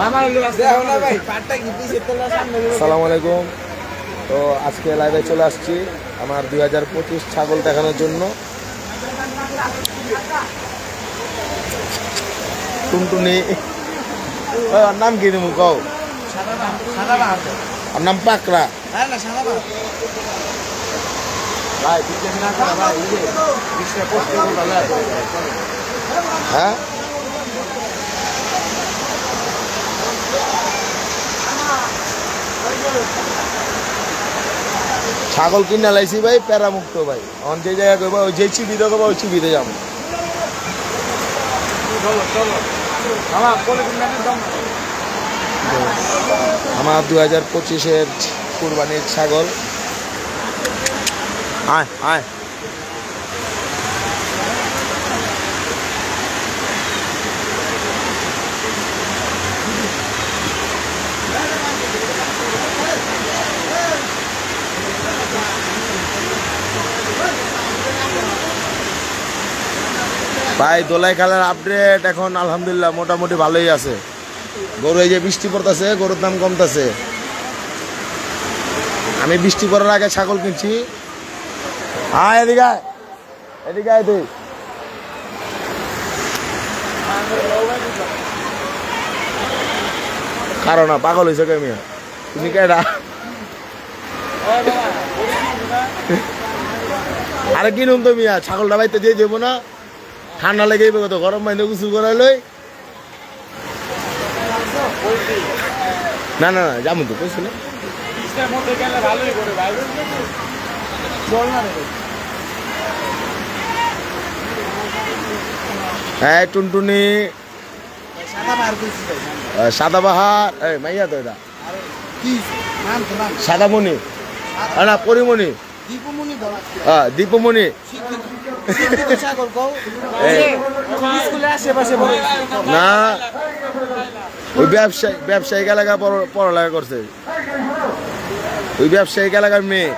আসসালামু আলাইকুম। তো আজকে লাইভে চলে আসছি আমার 2025 ছাগল দেখানোর জন্য। টুনটুনি নাম কি তুমি কও? আর নাম পাকড়া। হ্যাঁ ছাগল কিনা লাইছি ভাই, প্যারামুক্ত ভাই। অন যে জায়গায় কইবা ওই যে চিবিতে কইবা ওই চিবিতে যাবো। আমার 2025-এর কুরবানির ছাগল। আয় আয় ভাই, দোলাই খেলার আপডেট এখন আলহামদুলিল্লাহ মোটামুটি ভালোই আছে। গরু এই যে বৃষ্টি পড়তেছে, গরুর দাম কমতেছে। আমি বৃষ্টি পড়ার আগে ছাগল কিনছি। হ্যাঁ এদিকে এদিকে তুই কারো না পাগল হয়েছে কে মিয়া? তুমি কেডা? আরে কিনুন তো মিয়া, ছাগলটা বাইতে দিয়ে দেবো না, ঠান্ডা লেগে কত গরম মাইনে গোসল করাইলই। না না না যাবো তো কইছিল। হ্যাঁ টুনটুনি সাদাবাহার এই মাইয়া তো এটা সাদামণি না পরিমণি দীপমণি না ওই ব্যবসায়িক এলাকা পড়ালেখা করছে, ওই ব্যবসায়িক এলাকার মেয়ে।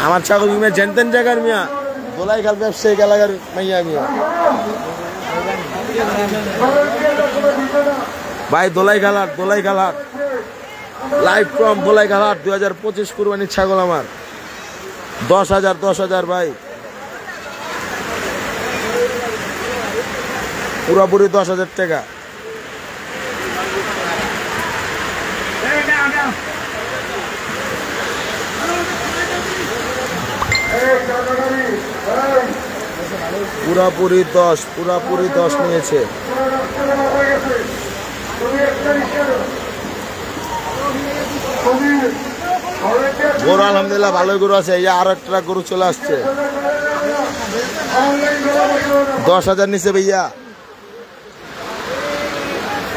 আমার ছাগল মিয়া জেনতেন জায়গার মিয়া, দোলাইখাল ব্যবসায়িক এলাকার মাইয়া মিয়া ভাই। দোলাইখালার লাইভ ফ্রম দোলাইখালার 2025 কুরবানির ছাগল আমার 10,000 ভাই, পুরোপুরি 10,000 টাকা। পুরাপুরি 10 নিয়েছে। গরু আলহামদুলিল্লাহ ভালোই গরু আছে। এই আর একটা গরু চলে আসছে 10,000 নিচে ভাইয়া।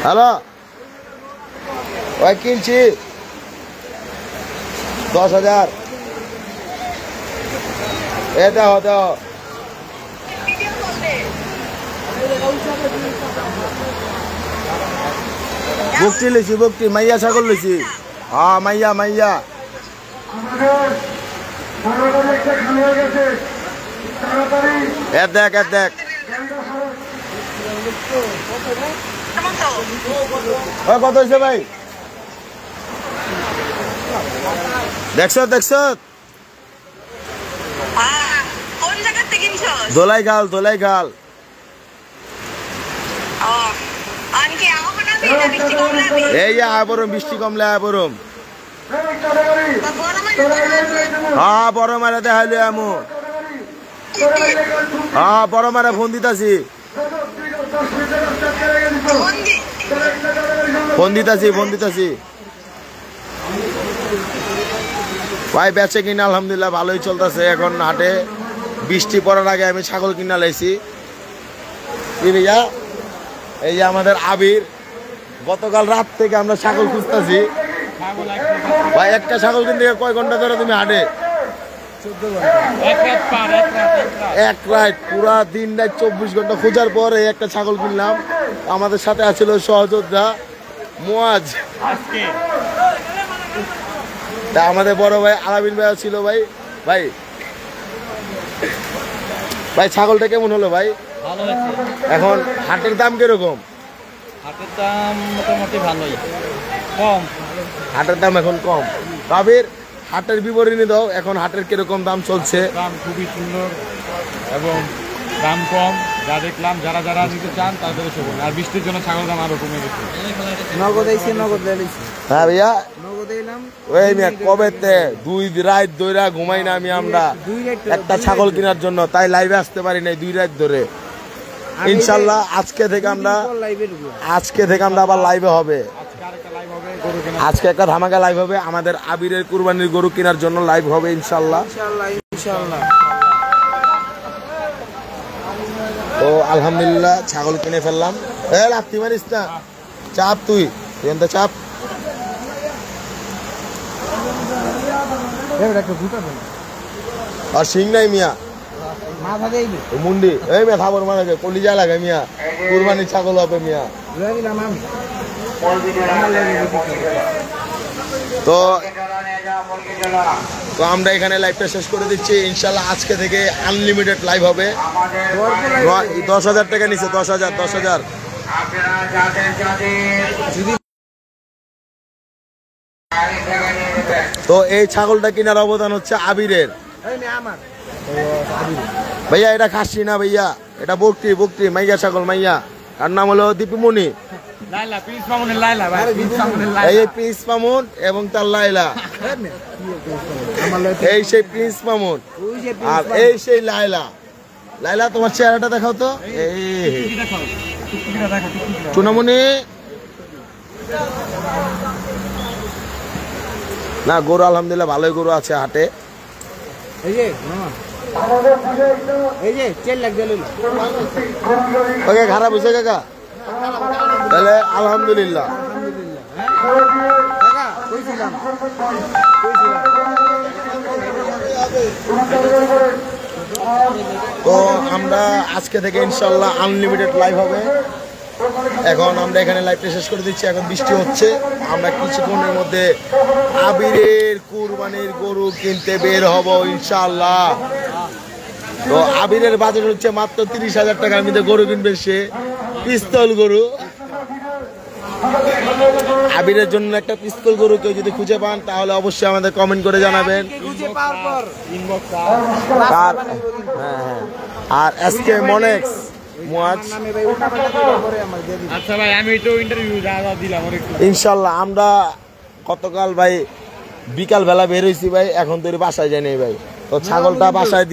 হ্যালো ওই কিনছি 10,000। এ দাও দাও বকটি লইছি, বকটি মাইয়া ছাগল লইছি। হ্যাঁ মাইয়া দেখ কত হয়েছে ভাই? দেখছ দোলাইখাল এই আবরম বৃষ্টি কমলে আবরম। হ্যাঁ বড় মারা দেখাইলে আমু। হ্যাঁ বড় মারা ফোন দিতাছি ভাই। বেচে কিনা আলহামদুলিল্লাহ ভালোই চলতেছে। এখন হাটে বৃষ্টি পড়ার আগে আমি ছাগল কিনা লাইছি। কি ভাইয়া, এই যে আমাদের আবির, গতকাল রাত থেকে আমরা ছাগল খুঁজতেছি ভাই। একটা ছাগল কিনতে কয় ঘন্টা ধরে তুমি হাটে? 1 রাত পুরা দিন রাত 24 ঘন্টা খোঁজার পর এই একটা ছাগল কিনলাম। আমাদের সাথে আছিল সহযোদ্ধা মুয়াজ, আমাদের বড় ভাই আলামিন ভাই ছিল। ভাই ছাগলটা কেমন হলো ভাই? এখন হাটের দাম কিরকম? হাটের দাম মোটামুটি ভালোই কম। হাটের দাম এখন কম। আবির, হাটের বিবরণী দাও, এখন হাটের কিরকম দাম চলছে? দাম খুবই সুন্দর এবং দাম কম। যা দেখলাম, যারা যারা নিতে চান তাদের শুনুন। আর বৃষ্টির জন্য ছাগল দাম আরো কমে গেছে। নগদ আইছে, নগদ লাইছি। হ্যাঁ ভাইয়া, নগদ এলাম। ওই মিয়া কবেতে 2 রাত ধরে ঘুমাই না আমরা একটা ছাগল কেনার জন্য, তাই লাইভে আসতে পারি নাই 2 রাত ধরে। ইনশাল্লাহ আজকে থেকে আমরা আবার লাইভে হবে। আজকে একটা ধামাকা লাইভ হবে, আমাদের আবিরের কুরবানির গরু কেনার জন্য লাইভ হবে ইনশাল্লাহ। তো আলহামদুলিল্লাহ ছাগল কিনে ফেললাম। লাফতি মারিস না, চাপ তুই তো চাপ। আর সিং নাই মিয়া, মুন্ডি এই মিয়া খাবার মানে কলিজা লাগে মিয়া, কুরবানির ছাগল হবে মিয়া। তো আমরা এখানে লাইভটা শেষ করে দিচ্ছি ইনশাল্লাহ। আজকে থেকে আনলিমিটেড লাইভ হবে। 10,000 টাকা নিচে, 10,000। তো এই ছাগলটা কেনার অবদান হচ্ছে আবিরের। ভাইয়া এটা খাসি না ভাইয়া, এটা বকরি মাইয়া ছাগল মাইয়া। তার নাম হলো দীপিমণি, এই প্রিন্স মামুন এবং তার লাইলা। এই সেই প্রিন্স মামুন আর এই সেই লাইলা। লাইলা তোমার চেহারাটা দেখাও তো। চুনামণি না, গরু আলহামদুলিল্লাহ ভালোই গরু আছে হাটে। ওকে খারাপ হয়েছে কাকা, তাহলে আলহামদুলিল্লাহ। তো আমরা আজকে থেকে ইনশাল্লাহ আনলিমিটেড লাইভ হবে। এখন আমরা এখানে লাইভটা শেষ করে দিচ্ছি। এখন বৃষ্টি হচ্ছে, আমরা কিছুক্ষণের মধ্যে আবিরের কুরবানির গরু কিনতে বের হব ইনশাল্লাহ। তো আবিরের বাজেট হচ্ছে মাত্র 30,000 টাকার মধ্যে গরু কিনবে সে, পিস্তল গরু। আবিরের জন্য একটা পিস্তল গরু কেউ যদি খুঁজে পান তাহলে অবশ্যই আমাদের কমেন্ট করে জানাবেন। আর এসকে মনেক্স ইনশাল্লাহ। আমরা গতকাল ভাই বিকাল বেলা বের হয়েছি ভাই, এখন তো বাসায় যাই নাই ভাই। তো ছাগলটা বাসায়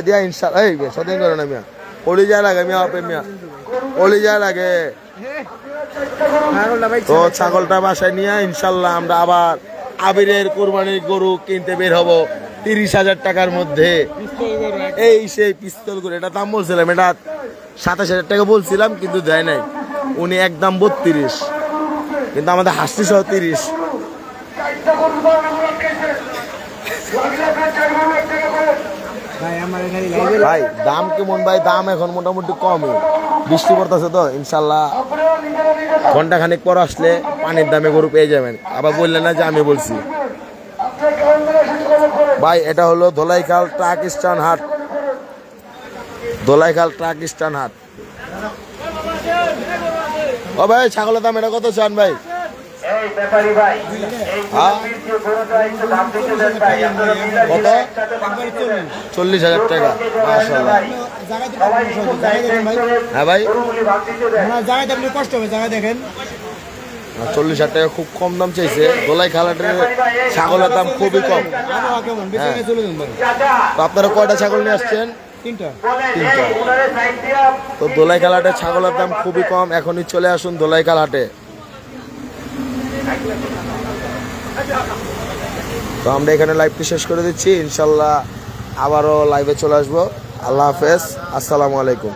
দিয়া ইনশাল্লাহ। এই সদিন করে না মিয়া, ওলি যায় লাগে মিয়া, মিয়া ওলি যায় লাগে। তো ছাগলটা বাসায় নিয়ে ইনশাল্লাহ আমরা আবার আবিরের কুরবানির গরু কিনতে বের হব 30,000 টাকার মধ্যে। এই সেই পিস্তল গরু, এটা দাম বলছিলাম, এটা 27,000 টাকা বলছিলাম কিন্তু দেয় নাই উনি, একদম 32, কিন্তু আমাদের হাসি সহ 30। ভাই দাম কেমন ভাই? দাম এখন মোটামুটি কমই, বৃষ্টি পড়তেছে তো ইনশাল্লাহ ঘন্টাখানিক পর আসলে পানির দামে গরু পেয়ে যাবেন। আবার বললেন না যে আমি বলছি। ভাই এটা হলো ধোলাইখাল ট্রাক স্ট্যান্ড হাট, ধোলাইখাল ট্রাক স্ট্যান্ড হাট। ও ভাই ছাগলের দাম এটা কত চান ভাই? 40,000 টাকা। মাশাআল্লাহ। হ্যাঁ ভাই, কষ্ট হবে, জায়গা দেখেন। 40,000 টাকা খুব কম দাম চাইছে। দোলাই খালাটের ছাগলের দাম খুবই কম। তো আপনারা কয়টা ছাগল নিয়ে আসছেন? 3টা। তো দোলাই খালাটের ছাগলের দাম খুবই কম, এখনই চলে আসুন দোলাই খালাটে। তো আমরা এখানে লাইভটি শেষ করে দিচ্ছি ইনশাল্লাহ, আবারও লাইভে চলে আসবো। আল্লাহ হাফেজ, আসসালামু আলাইকুম।